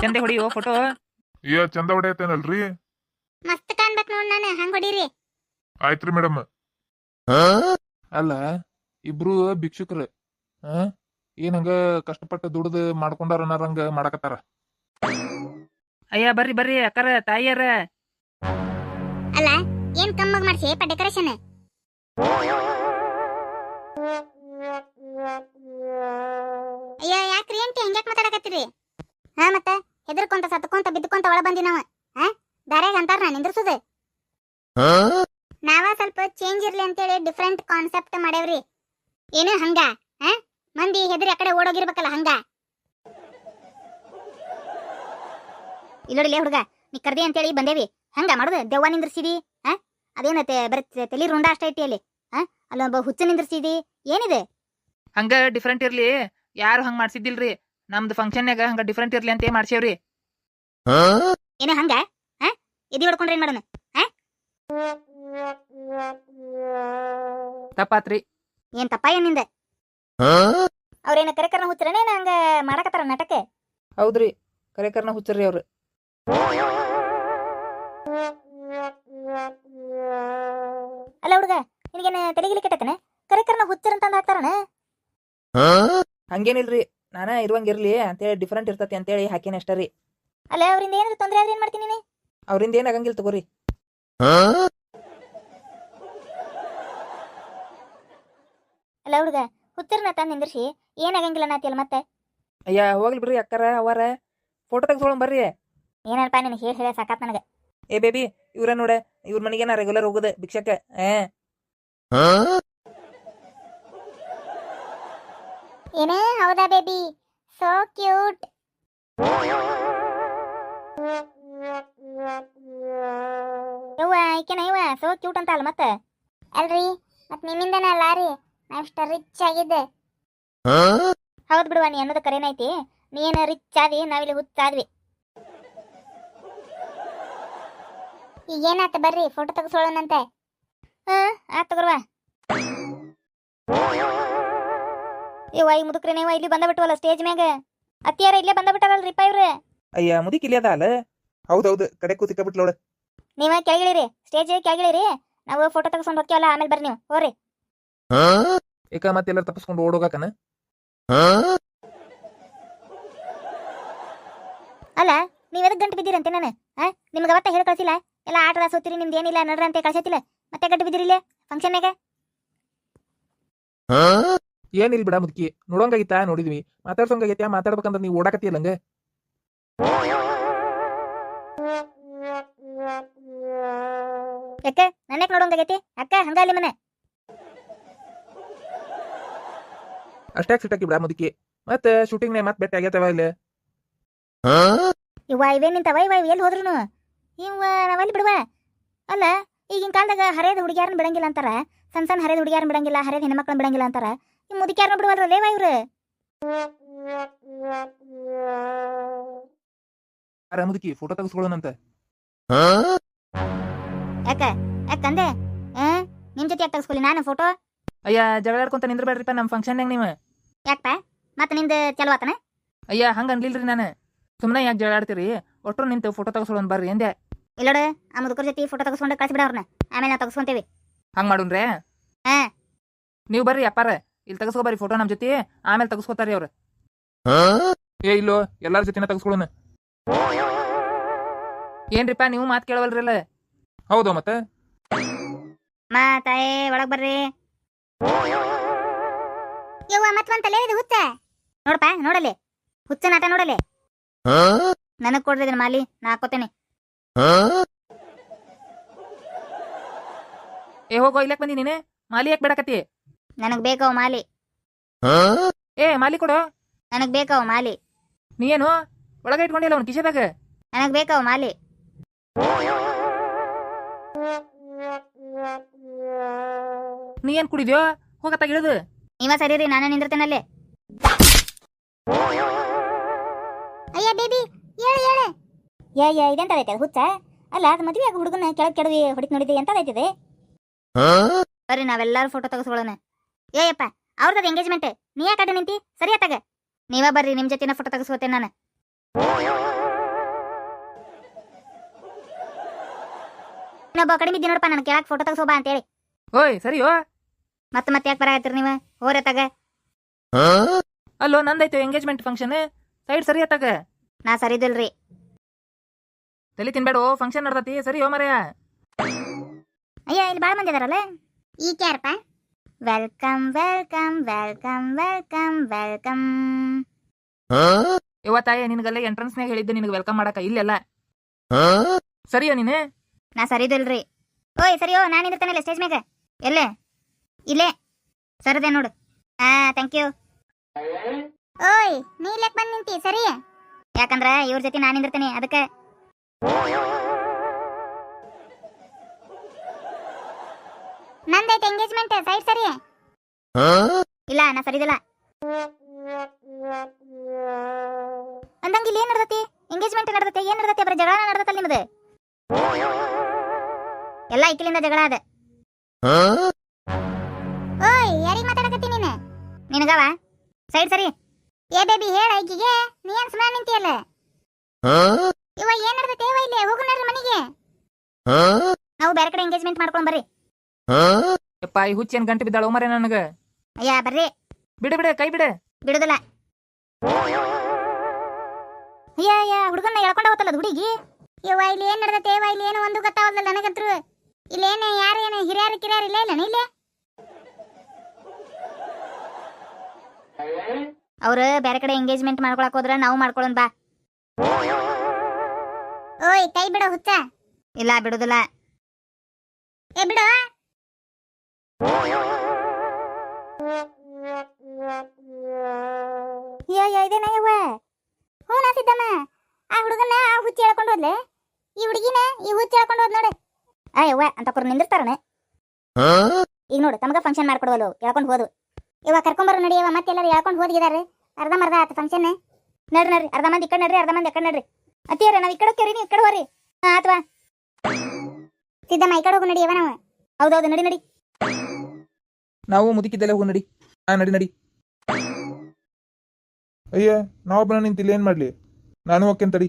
ಚಂದೆ ಹೊಡಿಯೋ photo. ಚಂದ ಹೊಡೆಯತ್ತೇನಲ್ರಿ? ಮಸ್ತ್ ಕಾಣ್ಬೇಕು ನೋಡ್ ನಾನು ಹಂಗ ಹೊಡೀರಿ. ಆಯ್ತ್ರಿ ಮೇಡಮ್. ಅಲ್ಲ ಇಬ್ರು ಭಿಕ್ಷುಕ್ರ ಏನ್ ಹಂಗ ಕಷ್ಟಪಟ್ಟು ದುಡ್ದು ಮಾಡ್ಕೊಂಡಾರ ಅನ್ನೋರಂಗ ಮಾಡಕತ್ತಾರ. ಅಯ್ಯ ಬರ್ರಿ ಬರ್ರಿ ಅಕ್ಕಾರ ತಾಯಿಯರ. ಅಲ್ಲ ಏನ್ ಕಮ್ಮಗ್ ಮಾಡ್ಸಿ ಡೆಕೋರೇಷನ್. ಅಯ್ಯ ಯಾಕ್ರಿ ಅಂಟಿ ಹಂಗ್ಯಾಕ್ ಮಾತಾಡಕತ್ತೀರಿ? ಹಾ ಮತ್ತ ಹೆದರ್ಕೊಂತ ಸತ್ಕೊಂತ ಬಿದ್ಕೊಂತ ಒಳ ಬಂದಿ ನಾವ. ದಾರ್ಯಾಗ ಅಂತಾರ ನಾ ನಿಂದ್ರಸುದ. ನಾವ ಸ್ವಲ್ಪ ಚೇಂಜ್ ಇರ್ಲಿ ಅಂತೇಳಿ ಡಿಫ್ರೆಂಟ್ ಕಾನ್ಸೆಪ್ಟ್ ಮಾಡೇವ್ರಿ. ಏನು ಹಂಗ ಮಂದಿ ಹೆದರಿ ಆ ಕಡೆ ಓಡೋಗಿರ್ಬೇಕಲ್ಲ ಹಂಗ. ಇಲ್ಲೋಡಿಲೇ ಹುಡುಗ, ನೀ ಕರ್ದಿ ಅಂತೇಳಿ ಬಂದೇವಿ. ಹಂಗ ಮಾಡುದು ದೆವ್ವ ನಿಂದ್ರಸಿದಿ? ಅದೇನತ್ತೆ ಬರೀ ತಲಿ ರುಂಡ ಅಷ್ಟ ಐತಿ ಅಲ್ಲಿ. ಅಲ್ಲೊಬ್ಬ ಹುಚ್ಚ ನಿಂದ್ರಸಿದಿ ಏನಿದೆ? ಹಂಗ ಡಿಫ್ರೆಂಟ್ ಇರ್ಲಿ, ಯಾರು ಹಂಗ ಮಾಡ್ಸಿದ್ದಿಲ್ರಿ. ನಮ್ದು ಫಂಕ್ಷನ್ಯಾಗ ಹಂಗ ಡಿಫ್ರೆಂಟ್ ಇರ್ಲಿ ಅಂತ ಮಾಡ್ಸೇವ್ರಿ. ಏನ ಹಂಗ ಎದಿ ಹೊಡ್ಕೊಂಡ್ರೆ ಏನ್ ಮಾಡೋಣ? ತಪ್ಪಾತ್ರಿ. ಏನ್ ತಪ್ಪ ಏನಿಂದ? ಅವ್ರೇನ ಕರೆಕರ್ನ ಹುಚ್ಚರನೇ ಹಂಗ ಮಾಡಕತ್ತಾರ ನಾಟಕ? ಹೌದ್ರಿ, ಕರೆಕರ್ನ ಹುಚ್ಚರ್ರಿ ಅವ್ರು. ಅಲ್ಲ ಹುಡುಗ, ನಿನಗೇನ ತಲೆಗಿಲಿ ಕೆಟ್ಟತನ? ಕರೆಕರ್ನ ಹುಚ್ಚರ್ ಅಂತ ಹಾಕ್ತಾರನ? ಹಂಗೇನಿಲ್ರಿ, ನಾನ ಇರುವಂಗಿರ್ಲಿ ಅಂತೇಳಿ ಡಿಫ್ರೆಂಟ್ ಇರ್ತತಿ ಅಂತೇಳಿ ಹಾಕಿನ ಅಷ್ಟರಿ. ಅಲ್ಲ ಅವ್ರಿಂದ ಏನಾದ್ರು ತೊಂದ್ರೆ ಆದ್ರೆ ಏನ್ ಮಾಡ್ತೀನಿ ನೀನು? ಅವ್ರಿಂದ ಏನ್ ಆಗಂಗಿಲ್ಲ ತಗೋರಿ. ಅಲ್ಲ ಹುಡುಗ, ಹುಚ್ಚರ್ನ ತಂದ್ ನಿಂದ್ರಿಸಿ ಏನಾಗಂಗಿಲ್ಲ ನಾತಿಯಲ್ಲ ಮತ್ತೆ? ಅಯ್ಯ ಹೋಗ್ಲಿ ಬಿಡ್ರಿ ಅಕ್ಕಾರ ಅವರ. ಫೋಟೋ ತೆಗೆಸ್ಕೊಳಂ ಬರ್ರಿ. ಏನಲ್ಪ ನೀನು ಹೇಳಿ ಸಾಕಾತ್ ನನಗ. ಏ ಬೇಬಿ, ಇವ್ರ ನೋಡ, ಇವ್ರ ಮನೆಗೇನ ರೆಗ್ಯುಲರ್ ಹೋಗುದ ಭಿಕ್ಷಕ. ಏನೇ ಹೌದಾ ಬೇಬಿ, ಸೋ ಕ್ಯೂಟ್. ಯವ್ವ ಈಕೆನ ಇವ ಸೋ ಕ್ಯೂಟ್ ಅಂತ ಅಲ್ಲ ಮತ್ತೆ? ಅಲ್ರಿ ಮತ್ ನಿಮ್ಮಿಂದನ ಅಲ್ಲ ರೀ ನಾವಿಷ್ಟ ರಿಚ್ ಆಗಿದ್ದೆ. ಹೌದ್ ಬಿಡುವ, ನೀ ಅನ್ನೋದು ಕರೇನೈತಿ. ನೀ ಏನ ರಿಚ್ ಆದಿ, ನಾವಿಲ್ಲಿ ಹುಚ್ಚಾದ್ವಿ. ಈಗೇನಾತ ಬರ್ರಿ ಫೋಟೋ ತೆಗೆಸೋಳನಂತೆ. ಆತ್ ತಗೋರ್ವ. ಇವ ಈ ಮುದುಕ್ರೇನೇವ ಇಲ್ಲಿ ಬಂದ ಬಿಟ್ಟವಲ್ಲ ಸ್ಟೇಜ್ ಮ್ಯಾಗ. ಅತ್ತಿಯಾರ ಇಲ್ಲೇ ಬಂದ ಬಿಟ್ಟಾರಲ್ರಿಪ್ಪ ಇವ್ರು. ಅಯ್ಯ ಮುದಿಕ್ ಇಲ್ಲಿ ಅದ ಅಲ್ಲ. ಹೌದೌದು, ಕಡೆ ಕೂತಿಕ ಬಿಟ್ಲೋಡ. ನೀವ ಕೆಳಗಿಳಿರಿ, ಸ್ಟೇಜ್ ಕೆಳಗಿಳಿರಿ. ನಾವು ಫೋಟೋ ತೆಗೆಸ್ಕೊಂಡು ಹೋಗ್ತೀವಲ್ಲ, ಆಮೇಲೆ ಬರ್ರಿ ನೀವು ಹೋಗ್ರಿ. ಏಕ ಮತ್ತೆಲ್ಲ ತಪ್ಪಿಸ್ಕೊಂಡು ಓಡೋಗಾಕನ? ಅಲ್ಲ ನೀವ್ ಎದಕ್ ಗಂಟು ಬಿದ್ದೀರಂತೆ ನಾನು? ನಿಮ್ಗೆ ಅವತ್ತ ಹೇಳಿ ಕಳ್ಸಿಲ್ಲ? ಎಲ್ಲ ಆಟದ ಸೋತಿರಿ, ನಿಮ್ದು ಏನಿಲ್ಲ ನಡ್ರ ಅಂತ ಕಳ್ಸೈತಿಲ್ಲ. ಮತ್ತೆ ಗಂಟು ಬಿದ್ದಿರಿಲ್ಲ ಫಂಕ್ಷನ್ಯಾಗ? ಏನಿಲ್ ಬಿಡ ಮುದುಕಿ, ನೋಡೋಂಗಾಗಿತ್ತಾ ನೋಡಿದ್ವಿ, ಮಾತಾಡ್ಸೋಂಗಾಗೈತ್ಯಾ ಮಾತಾಡ್ಬೇಕಂದ್ರೆ ನೀವು ಓಡಾಕತ್ತಿಯಲ್ಲ ಹಂಗ. ಯಾಕ ನನ್ಯಾಕ್ ನೋಡೋಂಗಾಗೈತಿ? ಅಕ್ಕ ಹಂಗ ಅಲ್ಲಿ ಮನೆ ಅಷ್ಟಾಕ್ ಸಿಟ್ಟಾಕಿ ಬಿಡ ಮುದುಕಿ. ಮತ್ತೆ ಶೂಟಿಂಗ್ನೇ ಮತ್ತೆ ಬೆಟ್ಟ ಆಗೈತವ ಇಲ್ಲ? ಇವ ಇವೇನ್ ನಿಂತವ ಇವ ಎಲ್ಲಿ ಹೋದ್ರು ಇವ ನಾವಲ್ಲಿ ಬಿಡುವ. ಅಲ್ಲ ಈಗಿನ ಕಾಲದಾಗ ಹರಿಯದ ಹುಡುಗಿಯಾರನ್ನ ಬಿಡಂಗಿಲ್ಲ ಅಂತಾರ, ಸಣ್ಣ ಸಣ್ಣ ಹರಿಯದ ಹುಡುಗಿಯಾರನ್ನ ಬಿಡಂಗಿಲ್ಲ, ಹರಿಯದ ಹೆಣ್ಮಕ್ಳನ್ನ ಬಿಡಂಗಿಲ್ಲ ಅಂತಾರ. ಈ ಮುದುಕಿಯಾರನ್ನ ಬಿಡುವಲ್ರಲ್ಲೇವ ಇವ್ರು? ಅರ ಮುದುಕಿ ಫೋಟೋ ತೆಗೆಸ್ಕೊಳ್ಳೋಣಂತ. ಯಾಕ ಯಾಕಂದೆ ನಿಮ್ ಜೊತೆ ಯಾಕೆ ತೆಗೆಸ್ಕೊಳ್ಳಿ ನಾನು ಫೋಟೋ? ಅಯ್ಯ ಜಗಳಾಡ್ಕೊಂತ ನಿಂದ್ರಬೇಡ್ರಿಪ್ಪ ನಮ್ಮ ಫಂಕ್ಷನ್ಯಾಗ ನೀವು. ಯಾಕಪ್ಪ ಮತ್ತೆ ನಿಂದ ಚಲೋ ಆತನ? ಅಯ್ಯ ಹಂಗ ಅನ್ಲಿಲ್ರಿ ನಾನು. ಸುಮ್ಮನೆ ಯಾಕೆ ಜಗಳಾಡ್ತೀರಿ? ಒಟ್ಟರು ನಿಂತು ಫೋಟೋ ತೆಗೆಸ್ಕೊಳ್ಳೋಣ ಬರ್ರಿ ಎಂದೆ. ಇಲ್ಲೋಡು, ಆ ಮುದುಕರ ಜೊತೆ ಫೋಟೋ ತೆಗೆಸ್ಕೊಂಡು ಕಳಿಸ್ಬಿಡ ಅವ್ರನ್ನ, ಆಮೇಲೆ ನಾವು ತೆಗೆಸ್ಕೊಂತೇವಿ. ಹಂಗ್ ಮಾಡುನ್ರೆ? ನೀವು ಬರ್ರಿ ಅಪ್ಪಾರ, ಇಲ್ಲಿ ತೆಗೆಸ್ಕೊ ಬರ್ರಿ ಫೋಟೋ ನಮ್ಮ ಜೊತೆ, ಆಮೇಲೆ ತೆಗೆಸ್ಕೊತಾರಿ ಅವ್ರು. ಏ ಇಲ್ಲೋ, ಎಲ್ಲಾರ ಜೊತೆನ ತೆಗೆಸ್ಕೊಳ್ಳೋಣ. ಏನ್ರಿಪ್ಪ ನೀವು ಮಾತು ಕೇಳವಲ್ರಿಲ್ಲ? ಹೌದು ಮತ್ತೆ ಮಾತಾಯೇ ಒಳಗ್ ಬರ್ರಿ. ಯವ್ವ ಮತ್ತೊಂತಲೇ ಇದು ಹುಚ್ಚ ನೋಡಪ್ಪ, ನೋಡಲಿ ಹುಚ್ಚನ ಆಟ ನೋಡಲಿ. ನನಗ್ ಕೊಡ್ರಿ ಇದನ್ನ ಮಾಲಿ, ನಾ ಹಾಕೋತೇನೆ. ಏ ಹೋಗೋ, ಇಲ್ಲಕ್ ಬಂದಿ ನೀನೆ? ಮಾಲಿ ಯಾಕೆ ಬೇಡಕತ್ತಿ? ನನಗ್ ಬೇಕವ್ ಮಾಲಿ. ಏ ಮಾಲಿ ಕೊಡು. ನನಗ್ ಬೇಕವ್ ಮಾಲಿ. ನೀ ಏನು ಒಳಗೆ ಇಟ್ಕೊಂಡಿಲ್ಲ ಅವ್ನು ಕಿಶೆದಾಗ? ನನಗ್ ಬೇಕವ್ ಮಾಲಿ. ನೀ ಏನ್ ಕುಡಿದ್ಯೋ? ಹೋಗತ್ತಾಗ ಇಳಿದು. ನೀವ ಸರಿರಿ, ನಾನು ನಿಂದಿರ್ತೇನಲ್ಲಿ. ಅಯ್ಯ ಬೇಬಿ ಹೇಳು ಹೇಳು. ಏ ಇದೆಂತದೈತೆ ಅದು ಹುಚ್ಚ? ಅಲ್ಲ ಅದು ಮದ್ವೆ ಆಗ ಹುಡುಗನ ಕೆಳಗೆ ಕೆಡವಿ ಹೊಡಿತ್ ನೋಡಿದ್ದೆ, ಎಂತದೈತಿದೆ? ಬರ್ರಿ ನಾವೆಲ್ಲಾರು ಫೋಟೋ ತೆಗೆಸ್ಕೊಳ್ಳೋಣ. ಏಯಪ್ಪ ಅವ್ರದ್ದು ಎಂಗೇಜ್ಮೆಂಟ್, ನೀ ಯಾಕೆ ನಿಂತಿ? ಸರಿ ಆತಾಗ ನೀವ ಬರ್ರಿ, ನಿಮ್ ಜೊತೆನ ಫೋಟೋ ತೆಗೆಸ್ಕೋತೇನೆ ನಾನು. ಇನ್ನೊಬ್ಬ ಕಡಿಮೆ ಇದ್ದಿ ನೋಡಪ್ಪ ನಾನು ಕೇಳಕ್ ಫೋಟೋ ತೆಗ್ಸೋಬಾ ಅಂತೇಳಿ. ಓಯ್ ಸರಿಯೋ. ಮತ್ತೆ ಯಾಕೆ ಬರಾಕತ್ತೀರಿ ನೀವು? ಹೋರೆ ತಗ. ಅಲ್ಲೋ ನಂದೈತೆ ಎಂಗೇಜ್ಮೆಂಟ್ ಫಂಕ್ಷನ್, ಸೈಡ್ ಸರಿ ಅತ್ತಾಗ. ನಾ ಸರಿದಿಲ್ರಿ. ತಲೆ ತಿನ್ಬೇಡು, ಫಂಕ್ಷನ್ ನಡ್ದತಿ. ಸರಿಯೋ ಮರೆಯ. ಅಯ್ಯ ಇಲ್ಲಿ ಬಾಳ ಮಂದಿ ಅದಾರಲ್ಲ. ಈ ಕ್ಯಾರಪ್ಪ. Welcome welcome welcome welcome welcome. ಇವತ್ತಾಯ ನಿನಗಲ್ಲ ಎಂಟ್ರೆನ್ಸ್ನಾಗ ಹೇಳಿದ್ದೆ ನಿನಗೆ ವೆಲ್ಕಮ್ ಮಾಡಕ, ಇಲ್ಲೆಲ್ಲ. ಸರಿಯೋ ನೀನು? ನಾ ಸರಿದಿಲ್ರಿ. ಓಯ್ ಸರಿಯೋ, ನಾನು ನಿಂದಿರ್ತಾನಲ್ಲ ಸ್ಟೇಜ್ ಮ್ಯಾಗ. ಎಲ್ಲೇ? ಇಲ್ಲೇ ಸರದೆ ನೋಡು. Thank you. ಓಯ್ ನೀ ಇಲ್ಲಕ್ ಬಂದ್ ನಿಂತಿ? ಸರಿ, ಯಾಕಂದ್ರ ಇವ್ರ ಜೊತೆ ನಾನು ನಿಂದಿರ್ತೀನಿ ಅದಕ್ಕೆ. ನಂದೈತೆ ಎಂಗೇಜ್ಮೆಂಟ್, ಸೈಡ್ ಸರಿ. ಇಲ್ಲ ನಾ ಸರಿದಿಲ್ಲ ಅಂದಂಗ. ಇಲ್ಲಿ ಏನ್ ನಡ್ದತಿ? ಎಂಗೇಜ್ಮೆಂಟ್ ನಡ್ದತೆ? ಏನ್ ನಡ್ದತೆ? ಬರೀ ಜಗಳ ನಡ್ದತ್ತಲ್ಲ ನಿಮ್ದು. ಎಲ್ಲ ಇಕ್ಕಿಲಿಂದ ಜಗಳ ಅದ. ಓಯ್ ಯಾರಿಗ್ ಮಾತಾಡಕತ್ತಿ ನೀನು? ನಿನಗವ? ಸೈಡ್ ಸರಿ. ಏ ಬೇಬಿ ಹೇಳ ಈಕಿಗೆ, ನೀ ಏನ್ ಸುಮ್ಮನೆ ನಿಂತಿಯಲ್ಲ? ಇವ ಏನ್ ನಡ್ದತೆ? ಇಲ್ಲಿ ಹೋಗು ನಡ್ರಿ ಮನೆಗೆ. ನಾವು ಬೇರೆ ಕಡೆ ಎಂಗೇಜ್ಮೆಂಟ್ ಮಾಡ್ಕೊಂಡ್ ಬರ್ರಿ. ಯಪ್ಪ ಈ ಹುಚ್ಚೇನ್ ಗಂಟು ಬಿದ್ದಾಳ ಮರೆ ನನಗ. ಅಯ್ಯ ಬರ್ರಿ. ಬಿಡು ಬಿಡು, ಕೈ ಬಿಡು. ಬಿಡುದಿಲ್ಲ. ಅಯ್ಯ ಹುಡುಗನ್ನ ಹೇಳ್ಕೊಂಡ ಹೋಗ್ತಲ್ಲ ಹುಡುಗಿ. ಇವ ಇಲ್ಲಿ ಏನ್ ನಡ್ದತೆ? ಇಲ್ಲಿ ಏನು ಒಂದು ಗೊತ್ತಾವಲ್ಲ ನನಗಂತ್ರು. ಇಲ್ಲೇನು ಯಾರು ಏನು ಹಿರಿಯರು ಕಿರಿಯರು ಇಲ್ಲ ಇಲ್ಲ ಇಲ್ಲೇ? ಅವ್ರು ಬೇರೆ ಕಡೆ ಎಂಗೇಜ್ಮೆಂಟ್ ಮಾಡ್ಕೊಳಕ್ ಹೋದ್ರ ನಾವು ಮಾಡ್ಕೊಳ್ಳೋಣ ಬಾ. ಓಯ್ ಕೈ ಬಿಡೋ ಹುಚ್ಚ. ಇಲ್ಲ ಬಿಡುದಿಲ್ಲ. ಏ ಬಿಡು. ಇದೇನಯ್ಯವ್ವ? ಹ್ಞೂ ನಾ ಸಿದ್ದಮ್ಮ. ಆ ಹುಡುಗನ್ನ ಆ ಹುಚ್ಚಿ ಹೇಳ್ಕೊಂಡು ಹೋದ್ಲೆ, ಈ ಹುಡುಗಿನ ಈ ಹುಚ್ಚಿ ಹೇಳ್ಕೊಂಡು ಹೋದ್ ನೋಡು. ಅಯ್ಯವ್ವ ಅಂತಕ್ರು ನಿಂದಿರ್ತಾರನೆ. ಈಗ ನೋಡು ತಮಗ ಫಂಕ್ಷನ್ ಮಾಡ್ಕೊಡವಲ್ಲ ಹೇಳ್ಕೊಂಡು ಹೋದು. ಇವಾಗ ಕರ್ಕೊಂಬರು ನಡಿಯವ. ಮತ್ತೆಲ್ಲರೂ ಹೇಳ್ಕೊಂಡು ಹೋಗಿದ್ದಾರೆ. ಅರ್ಧಂಬರ್ಧ ಆತ ಫಂಕ್ಷನ್. ನಡ್ರಿ ಅರ್ಧ ಮಂದಿ ಈ ಕಡೆ ನಡ್ರಿ, ಅರ್ಧ ಮಂದಿ ಆ ಕಡೆ ನಡ್ರಿ. ಅತ್ತಿಯರ ನಾವ್ ಈ ಕಡೆ ಹೋಗ್ಯಾರಿ, ನೀವು ಈ ಕಡೆ ಹೋರಿ. ಆತ್ವಾ ಸಿದ್ದಮ್ಮ ಈ ಕಡೆ ಹೋಗು ನಡಿಯವ ನಾವು. ಹೌದೌದು ನಡಿ ನಡಿ. ನಾವು ಮುದುಕಿದ್ದೆಲ್ಲ ಹೋಗಿ ನಡಿ. ನಡಿ ನಡಿ. ಅಯ್ಯ ನಾವೊಬ್ಬನ ನಿಂತಿಲ್ಲ ಏನ್ ಮಾಡ್ಲಿ? ನಾನು ಹೋಗ್ತೇನೆ ತಡಿ.